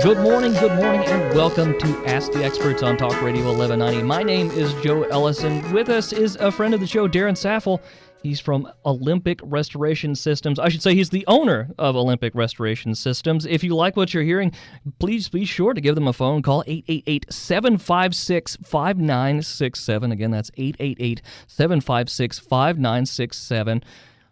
Good morning, and welcome to Ask the Experts on Talk Radio 1190. My name is Joe Ellison. With us is a friend of the show, Darrin Saffell. He's from Olympic Restoration Systems. I should say he's the owner of Olympic Restoration Systems. If you like what you're hearing, please be sure to give them a phone call, 888-756-5967. Again, that's 888-756-5967.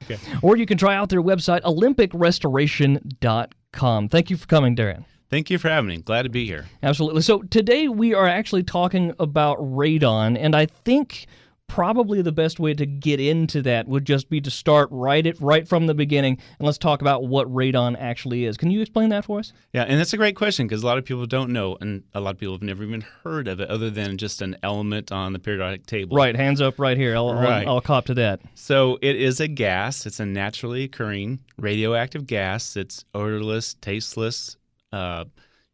Okay. Or you can try out their website, olympicrestoration.com. Thank you for coming, Darrin. Thank you for having me. Glad to be here. Absolutely. So today we are actually talking about radon, and I think probably the best way to get into that would just be to start right from the beginning, and let's talk about what radon actually is. Can you explain that for us? Yeah, and that's a great question because a lot of people don't know, and a lot of people have never even heard of it other than just an element on the periodic table. Right, hands up right here. I'll cop to that. So it is a gas. It's a naturally occurring radioactive gas. It's odorless, tasteless.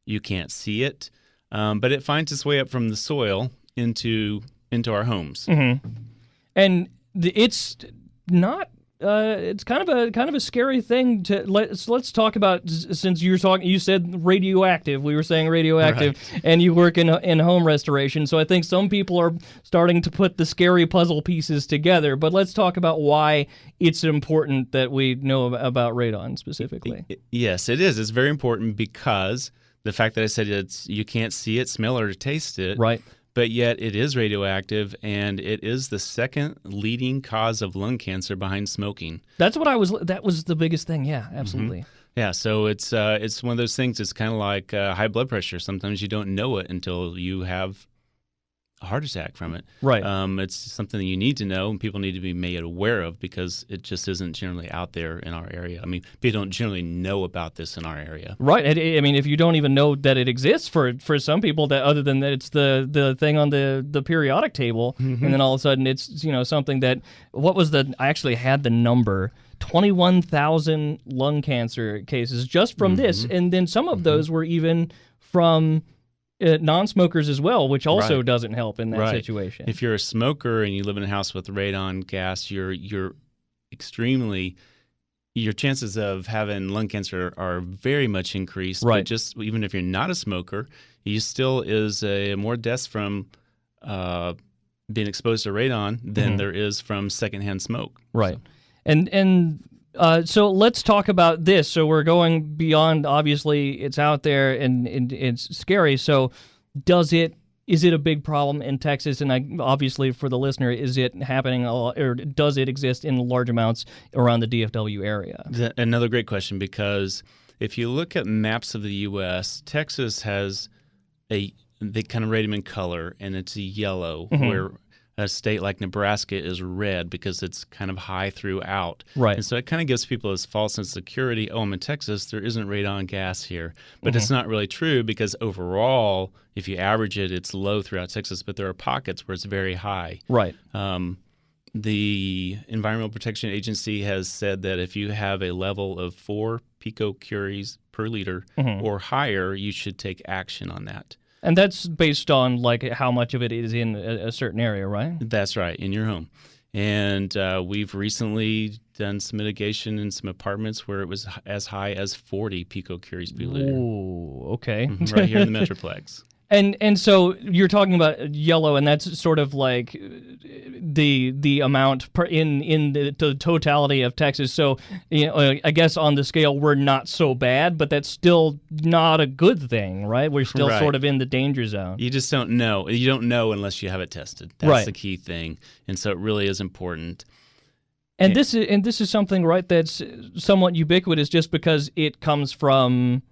You can't see it, but it finds its way up from the soil into our homes. Mm-hmm. And it's not. It's kind of a scary thing to let's talk about. Since you said radioactive. We were saying radioactive, right. And you work in home restoration. So I think some people are starting to put the scary puzzle pieces together. But let's talk about why it's important that we know about radon specifically. Yes, it is. It's very important because the fact that I said you can't see it, smell it, or taste it. Right. But yet it is radioactive, and it is the second leading cause of lung cancer behind smoking. That was the biggest thing. Yeah, absolutely. Mm-hmm. Yeah, so it's one of those things. It's kind of like high blood pressure. Sometimes you don't know it until you have a heart attack from it. Right. It's something that you need to know, and people need to be made aware of because it just isn't generally out there in our area. I mean, people don't generally know about this in our area. Right. I mean, if you don't even know that it exists for some people, that other than that it's the thing on the periodic table, mm-hmm. and then all of a sudden it's something that I actually had the number. 21,000 lung cancer cases just from mm-hmm. this, and then some of mm-hmm. those were even from non-smokers as well, which also right. doesn't help in that right. situation. If you're a smoker and you live in a house with radon gas, your chances of having lung cancer are very much increased. Right. But just even if you're not a smoker, you still is more deaths from being exposed to radon than mm-hmm. there is from secondhand smoke. Right. So. So let's talk about this. So we're going beyond, obviously, it's out there and it's scary. So is it a big problem in Texas? And obviously, for the listener, is it happening or does it exist in large amounts around the DFW area? Another great question, because if you look at maps of the U.S., Texas has they kind of rate them in color, and it's a yellow, mm-hmm. where a state like Nebraska is red because it's kind of high throughout. Right. And so it kind of gives people this false sense of security. Oh, I'm in Texas, there isn't radon gas here. But mm-hmm. it's not really true because overall, if you average it, it's low throughout Texas, but there are pockets where it's very high. Right. The Environmental Protection Agency has said that if you have a level of 4 picocuries per liter mm-hmm. or higher, you should take action on that. And that's based on how much of it is in a certain area, right? That's right, in your home. And we've recently done some mitigation in some apartments where it was as high as 40 picocuries per liter. Ooh, okay. Right here in the metroplex. And so you're talking about yellow, and that's sort of like the amount in the totality of Texas. So I guess on the scale we're not so bad, but that's still not a good thing, right? We're still right. sort of in the danger zone. You just don't know. You don't know unless you have it tested. That's right. the key thing, and so it really is important. And this is something, right, that's somewhat ubiquitous just because it comes from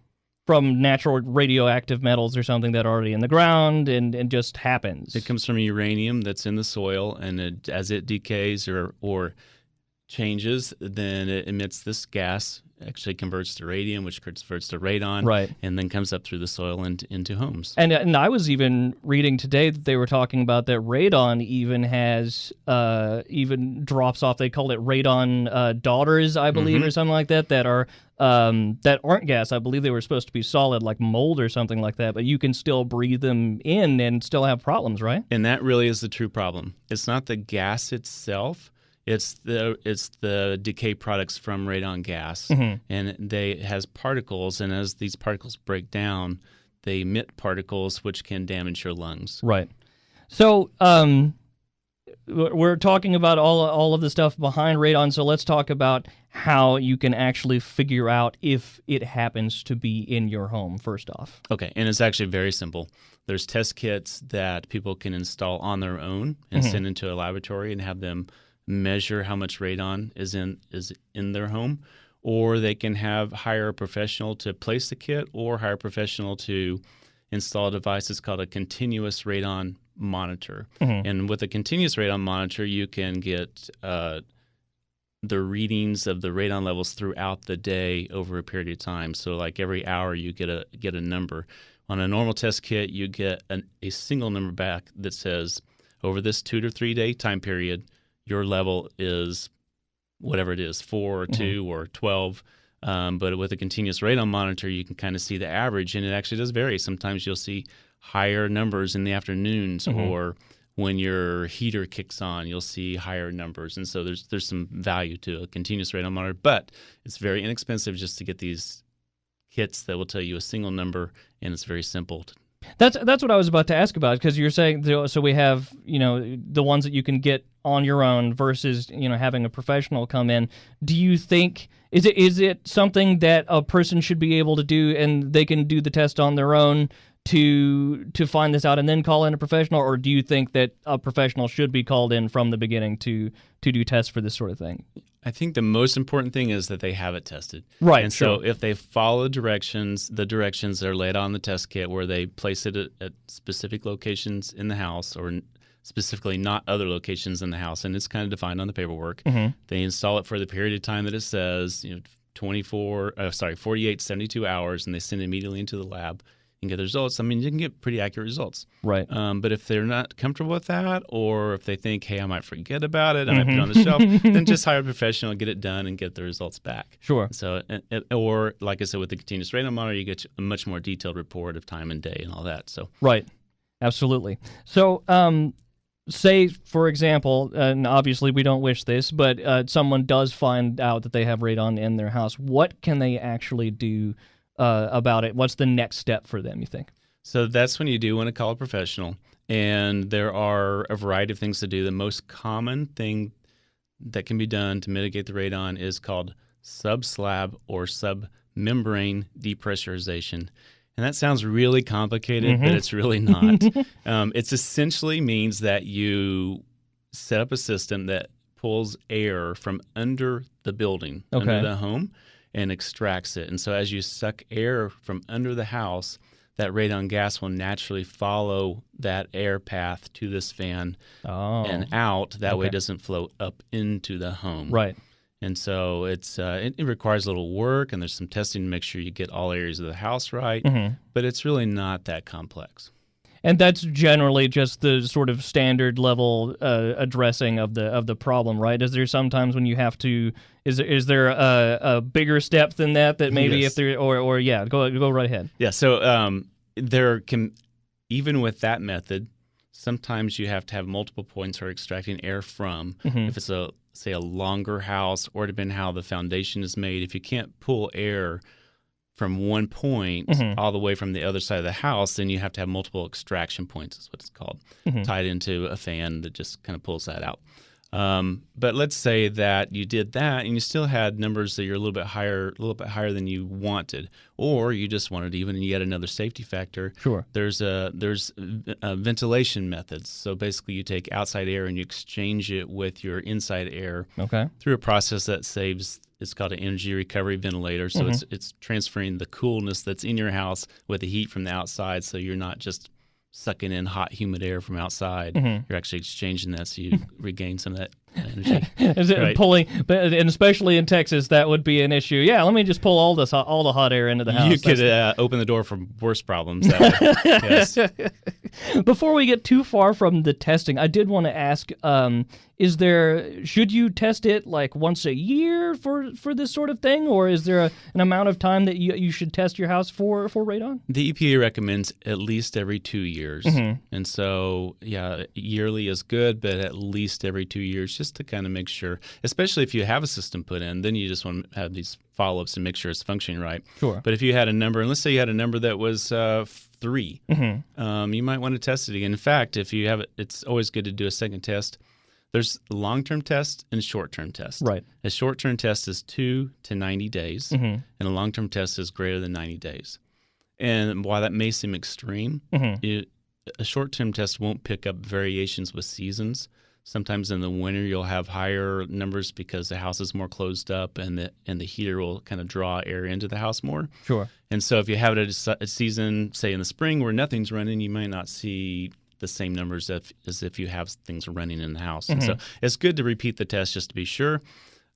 natural radioactive metals or something that are already in the ground and just happens. It comes from uranium that's in the soil, and as it decays or changes, then it emits this gas, actually converts to radium, which converts to radon, right. and then comes up through the soil and into homes. And I was even reading today that they were talking about that radon even has even drops off. They called it radon daughters, I believe, mm-hmm. or something like that are that aren't gas. I believe they were supposed to be solid, like mold or something like that, but you can still breathe them in and still have problems, right? And that really is the true problem. It's not the gas itself. It's the decay products from radon gas, and it has particles, and as these particles break down, they emit particles which can damage your lungs. Right. So we're talking about all of the stuff behind radon, so let's talk about how you can actually figure out if it happens to be in your home, first off. Okay, and it's actually very simple. There's test kits that people can install on their own and send into a laboratory and have them measure how much radon is in their home, or they can hire a professional to place the kit, or hire a professional to install a device that's called a continuous radon monitor. And with a continuous radon monitor, you can get the readings of the radon levels throughout the day over a period of time. So like every hour you get a number. On a normal test kit, you get a single number back that says, over this 2 to 3 day time period, your level is whatever it is, 4 or 2 or 12. But with a continuous radon monitor, you can kind of see the average, and it actually does vary. Sometimes you'll see higher numbers in the afternoons, or when your heater kicks on, you'll see higher numbers. And so there's some value to a continuous radon monitor, but it's very inexpensive just to get these kits that will tell you a single number, and it's very simple. That's what I was about to ask about, because you're saying, so we have, the ones that you can get on your own versus, having a professional come in. Do you think, is it something that a person should be able to do, and they can do the test on their own to find this out and then call in a professional, or do you think that a professional should be called in from the beginning to do tests for this sort of thing? I think the most important thing is that they have it tested. Right. And so if they follow the directions that are laid out on the test kit, where they place it at specific locations in the house, or specifically not other locations in the house, and it's kind of defined on the paperwork. They install it for the period of time that it says, 48, 72 hours, and they send it immediately into the lab and get the results. I mean, you can get pretty accurate results. Right. But if they're not comfortable with that, or if they think, hey, I might forget about it, I might put it on the shelf, then just hire a professional, get it done, and get the results back. Sure. So, or like I said, with the continuous radon monitor, you get a much more detailed report of time and day and all that. So. Right. Absolutely. So, say, for example, and obviously we don't wish this, but someone does find out that they have radon in their house. What can they actually do about it? What's the next step for them, you think? So that's when you do want to call a professional, and there are a variety of things to do. The most common thing that can be done to mitigate the radon is called subslab or submembrane depressurization. And that sounds really complicated, but it's really not. It essentially means that you set up a system that pulls air from under the building, under the home, and extracts it. And so as you suck air from under the house, that radon gas will naturally follow that air path to this fan and out. That way it doesn't flow up into the home. Right. And so it requires a little work, and there's some testing to make sure you get all areas of the house right, but it's really not that complex. And that's generally just the sort of standard level addressing of the problem, right? Is there sometimes when you have to? Is there a bigger step than that maybe yes. if there or go right ahead. Yeah. So there can, even with that method, sometimes you have to have multiple points for extracting air from. If it's a longer house, or depending how the foundation is made, if you can't pull air from one point all the way from the other side of the house, then you have to have multiple extraction points, is what it's called, tied into a fan that just kind of pulls that out. But let's say that you did that and you still had numbers that you're a little bit higher than you wanted, or you just wanted even yet another safety factor. Sure. There's ventilation methods. So basically, you take outside air and you exchange it with your inside air through a process that saves. It's called an energy recovery ventilator. So it's transferring the coolness that's in your house with the heat from the outside, so you're not just sucking in hot, humid air from outside. You're actually exchanging that, so you regain some of that energy. Is it pulling? And especially in Texas, that would be an issue. Yeah, let me just pull all the hot air into the house. You could open the door for worse problems that way. Yes. Before we get too far from the testing, I did want to ask, should you test it like once a year for this sort of thing, or is there an amount of time that you should test your house for radon? The EPA recommends at least every 2 years. And so, yeah, yearly is good, but at least every 2 years just to kind of make sure, especially if you have a system put in, then you just want to have these follow-ups and make sure it's functioning right. Sure. But if you had a number, and let's say you had a number that was 3, you might want to test it again. In fact, if you have it, it's always good to do a second test. There's a long-term test and a short-term test. Right. A short-term test is 2 to 90 days, and a long-term test is greater than 90 days. And while that may seem extreme, a short-term test won't pick up variations with seasons. Sometimes in the winter you'll have higher numbers because the house is more closed up, and the heater will kind of draw air into the house more. Sure. And so if you have it at a season, say in the spring where nothing's running, you might not see the same numbers as if you have things running in the house. And so it's good to repeat the test just to be sure.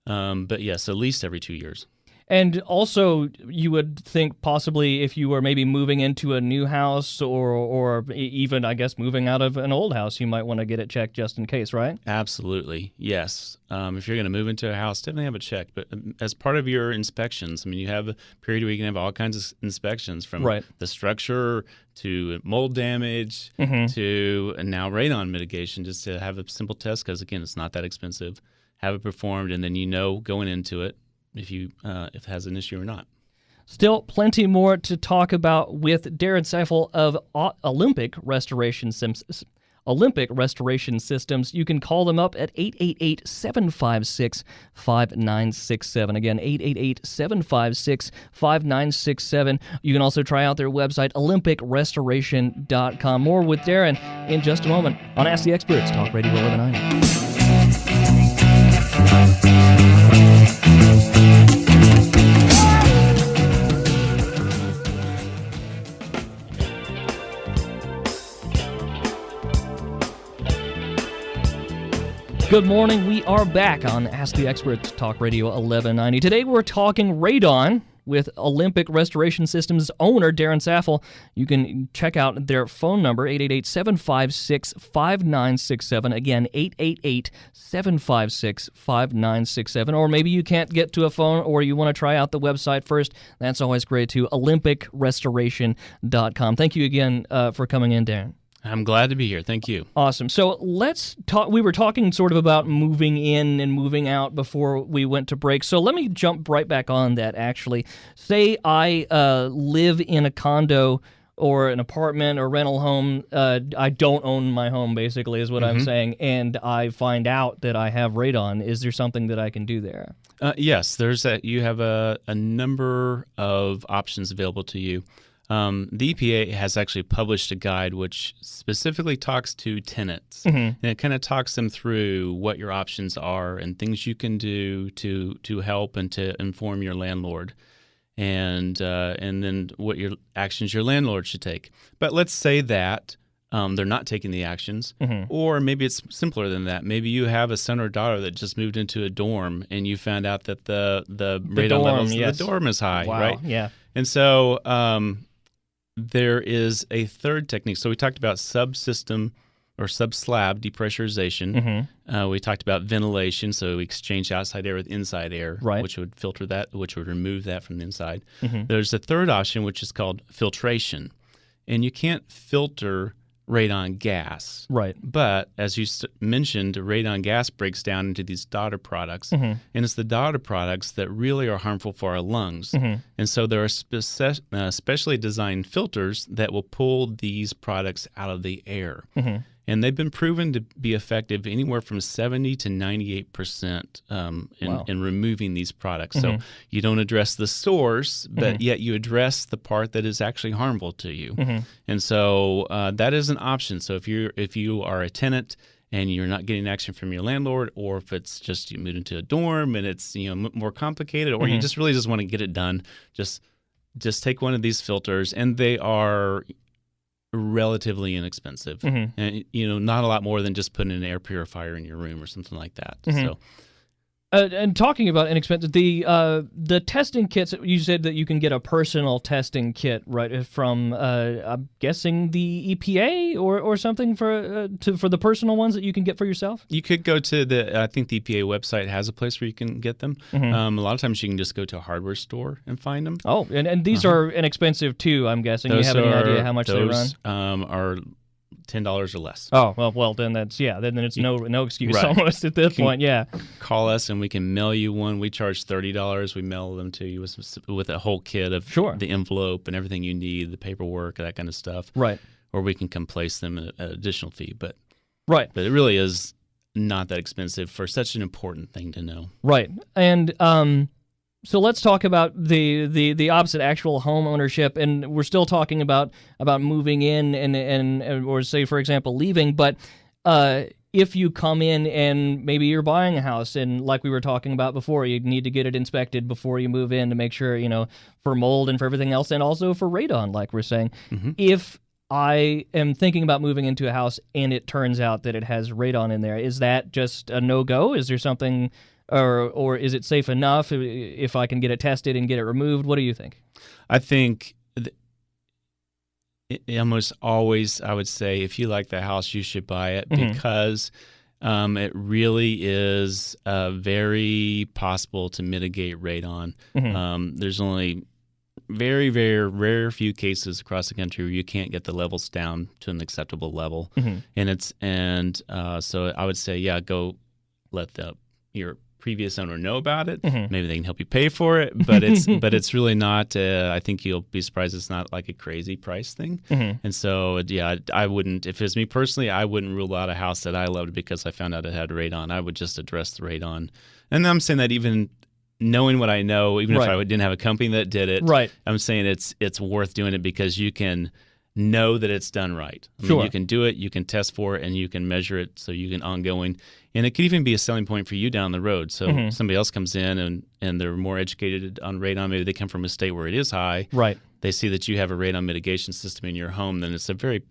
But yes, at least every 2 years. And also, you would think possibly if you were maybe moving into a new house or even, I guess, moving out of an old house, you might want to get it checked just in case, right? Absolutely, yes. If you're going to move into a house, definitely have it checked. But as part of your inspections, I mean, you have a period where you can have all kinds of inspections from the structure to mold damage to now radon mitigation, just to have a simple test because, again, it's not that expensive. Have it performed, and then going into it, if it has an issue or not. Still plenty more to talk about with Darrin Saffell of Olympic Restoration Systems. You can call them up at 888-756-5967. Again, 888-756-5967. You can also try out their website, olympicrestoration.com. More with Darrin in just a moment on Ask the Experts, Talk Radio 1190. Good morning. We are back on Ask the Experts, Talk Radio 1190. Today we're talking radon with Olympic Restoration Systems owner Darrin Saffell. You can check out their phone number, 888-756-5967. Again, 888-756-5967. Or maybe you can't get to a phone or you want to try out the website first. That's always great too, olympicrestoration.com. Thank you again for coming in, Darrin. I'm glad to be here. Thank you. Awesome. So let's talk. We were talking sort of about moving in and moving out before we went to break. So let me jump right back on that, actually. Say I live in a condo or an apartment or rental home. I don't own my home, basically, is what I'm saying, and I find out that I have radon. Is there something that I can do there? Yes. You have a number of options available to you. The EPA has actually published a guide which specifically talks to tenants, and it kind of talks them through what your options are and things you can do to help and to inform your landlord, and then what your actions your landlord should take. But let's say that they're not taking the actions, or maybe it's simpler than that. Maybe you have a son or daughter that just moved into a dorm, and you found out that the radon levels in the dorm is high, right? Yeah, and so there is a third technique. So we talked about subsystem or sub-slab depressurization. We talked about ventilation, so we exchange outside air with inside air, which would filter that, which would remove that from the inside. There's a third option, which is called filtration. And you can't filter radon gas. But as you mentioned, radon gas breaks down into these daughter products, and it's the daughter products that really are harmful for our lungs. And so there are specially designed filters that will pull these products out of the air. And they've been proven to be effective anywhere from 70 to 98% in removing these products. So you don't address the source, but yet you address the part that is actually harmful to you. And so that is an option. So if you are a tenant and you're not getting action from your landlord, or if it's just you moved into a dorm and it's more complicated, or you just really just want to get it done, just take one of these filters, and they are relatively inexpensive, and not a lot more than just putting an air purifier in your room or something like that. So And talking about inexpensive, the testing kits, you said that you can get a personal testing kit, right, from I'm guessing the EPA or something for the personal ones that you can get for yourself. You could go to I think the EPA website has a place where you can get them. A lot of times you can just go to a hardware store and find them. Oh, and these are inexpensive too, I'm guessing. Do you have any idea how much they run? Are $10 or less. Oh, well, then that's, then it's no excuse almost at this point, Call us and we can mail you one. We charge $30. We mail them to you with a whole kit of the envelope and everything you need, the paperwork, that kind of stuff. Right. Or we can come place them at an additional fee. But it really is not that expensive for such an important thing to know. Right. And so let's talk about the opposite, actual home ownership, and we're still talking about moving in and or say, for example, leaving. But if you come in and maybe you're buying a house, and like we were talking about before, you need to get it inspected before you move in to make sure, for mold and for everything else, and also for radon, like we're saying. Mm-hmm. If I am thinking about moving into a house and it turns out that it has radon in there, is that just a no-go? Is there something... Or is it safe enough if I can get it tested and get it removed? What do you think? I think almost always I would say if you like the house, you should buy it because it really is very possible to mitigate radon. There's only very, very rare few cases across the country where you can't get the levels down to an acceptable level. So I would say, go let your previous owner know about it. Maybe they can help you pay for it, but it's really not. I think you'll be surprised it's not like a crazy price thing. And so I wouldn't. If it's me personally, I wouldn't rule out a house that I loved because I found out it had radon. I would just address the radon. And I'm saying that even knowing what I know, even if I didn't have a company that did it, I'm saying it's worth doing it because you can know that it's done right. I mean, you can do it, you can test for it, and you can measure it so you can ongoing. And it could even be a selling point for you down the road. So somebody else comes in and they're more educated on radon. Maybe they come from a state where it is high. Right. They see that you have a radon mitigation system in your home, then it's a very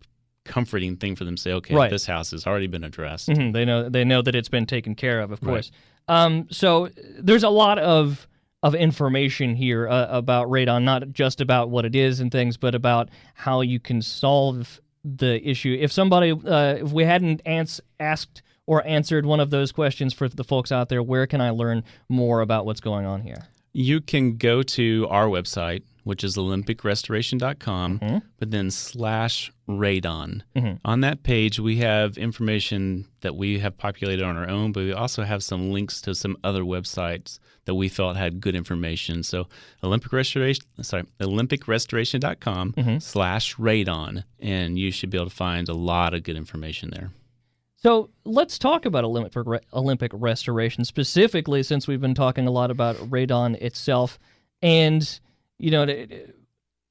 comforting thing for them to say, okay, this house has already been addressed. They know that it's been taken care of course. So there's a lot of information here about radon, not just about what it is and things, but about how you can solve the issue. If somebody, if we hadn't asked or answered one of those questions for the folks out there, where can I learn more about what's going on here? You can go to our website, which is olympicrestoration.com, but then /radon. On that page, we have information that we have populated on our own, but we also have some links to some other websites that we felt had good information. So olympicrestoration.com /radon, and you should be able to find a lot of good information there. So let's talk about Olympic restoration specifically, since we've been talking a lot about radon itself. And,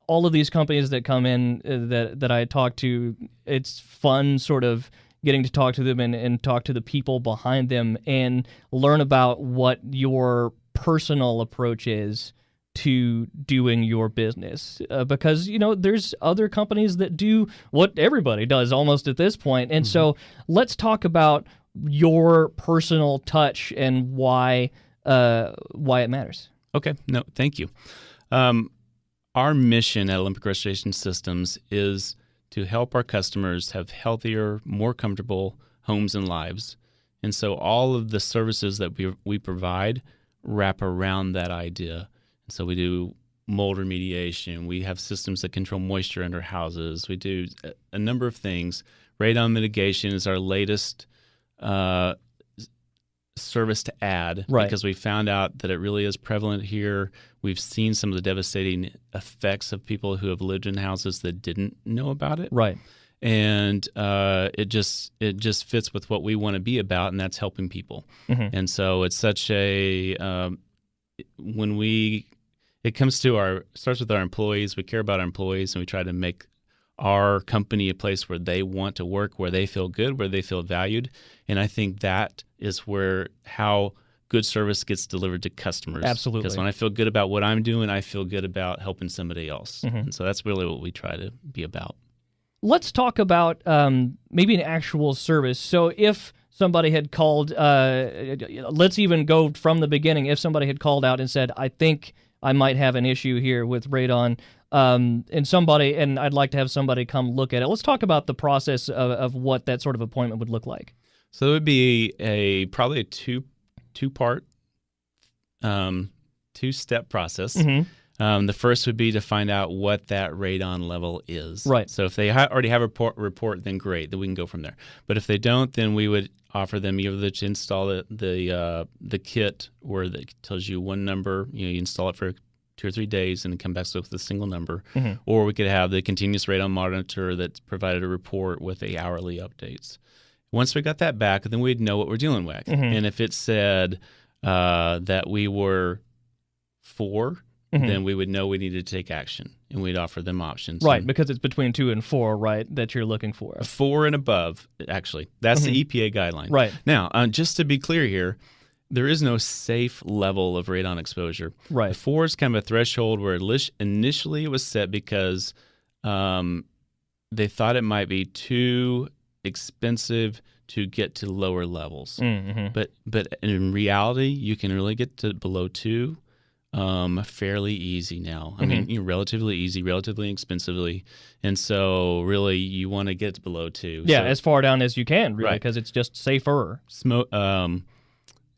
all of these companies that come in that I talk to, it's fun sort of getting to talk to them and talk to the people behind them and learn about what your personal approach is to doing your business, because there's other companies that do what everybody does almost at this point. And so let's talk about your personal touch and why it matters. Okay. No, thank you. Our mission at Olympic Restoration Systems is to help our customers have healthier, more comfortable homes and lives. And so all of the services that we provide wrap around that idea. So we do mold remediation. We have systems that control moisture under houses. We do a number of things. Radon mitigation is our latest service to add because we found out that it really is prevalent here. We've seen some of the devastating effects of people who have lived in houses that didn't know about it. Right. And it just fits with what we want to be about, and that's helping people. And so it's such a it comes to starts with our employees. We care about our employees, and we try to make our company a place where they want to work, where they feel good, where they feel valued. And I think that is how good service gets delivered to customers. Absolutely. Because when I feel good about what I'm doing, I feel good about helping somebody else. And so that's really what we try to be about. Let's talk about maybe an actual service. So if somebody had called, let's even go from the beginning, if somebody had called out and said, I think I might have an issue here with radon, and I'd like to have somebody come look at it. Let's talk about the process of what that sort of appointment would look like. So it would be probably a two-part, two-step process. The first would be to find out what that radon level is. Right. So if they already have a report, then great, then we can go from there. But if they don't, then we would offer them either to install the kit where it tells you one number, you install it for 2 or 3 days and then come back with a single number. Or we could have the continuous radon monitor that provided a report with the hourly updates. Once we got that back, then we'd know what we're dealing with. And if it said that we were 4, then we would know we needed to take action, and we'd offer them options. Right, because it's between 2 and 4, right, that you're looking for. 4 and above, actually. That's the EPA guideline. Right. Now, just to be clear here, there is no safe level of radon exposure. Right. 4 is kind of a threshold where initially it was set because they thought it might be too expensive to get to lower levels. But in reality, you can really get to below 2 fairly easy now. I mean, relatively easy, relatively inexpensively. And so really you want to get below 2. Yeah, so, as far down as you can, really, because right. it's just safer.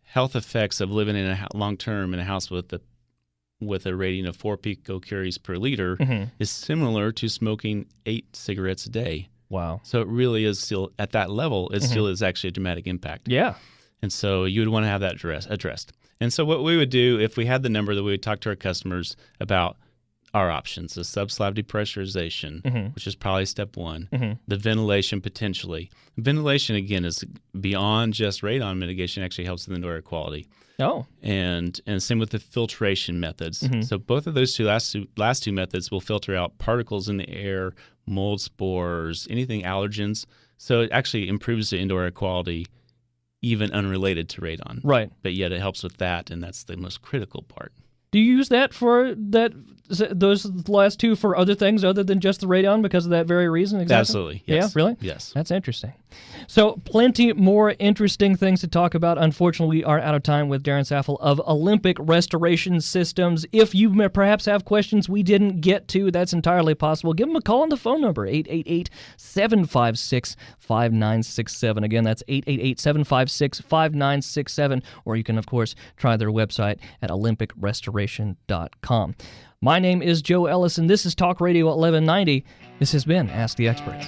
Health effects of living in a long-term in a house with a rating of 4 picocuries per liter is similar to smoking 8 cigarettes a day. Wow. So it really is still, at that level, it still is actually a dramatic impact. Yeah. And so you would want to have that addressed. And so what we would do, if we had the number, that we would talk to our customers about our options, the subslab depressurization, which is probably step 1, the ventilation potentially. Ventilation, again, is beyond just radon mitigation, actually helps with indoor air quality. Oh. And same with the filtration methods. So both of those last two methods will filter out particles in the air, mold spores, anything allergens. So it actually improves the indoor air quality even unrelated to radon. Right. But yet it helps with that, and that's the most critical part. Do you use that for those last 2 for other things other than just the radon because of that very reason? Exactly? Absolutely. Yes. Yeah, really? Yes. That's interesting. So plenty more interesting things to talk about. Unfortunately, we are out of time with Darrin Saffell of Olympic Restoration Systems. If you perhaps have questions we didn't get to, that's entirely possible. Give them a call on the phone number, 888-756-5967. Again, that's 888-756-5967. Or you can, of course, try their website at olympicrestoration.com. My name is Joe Ellis, and this is Talk Radio 1190. This has been Ask the Experts.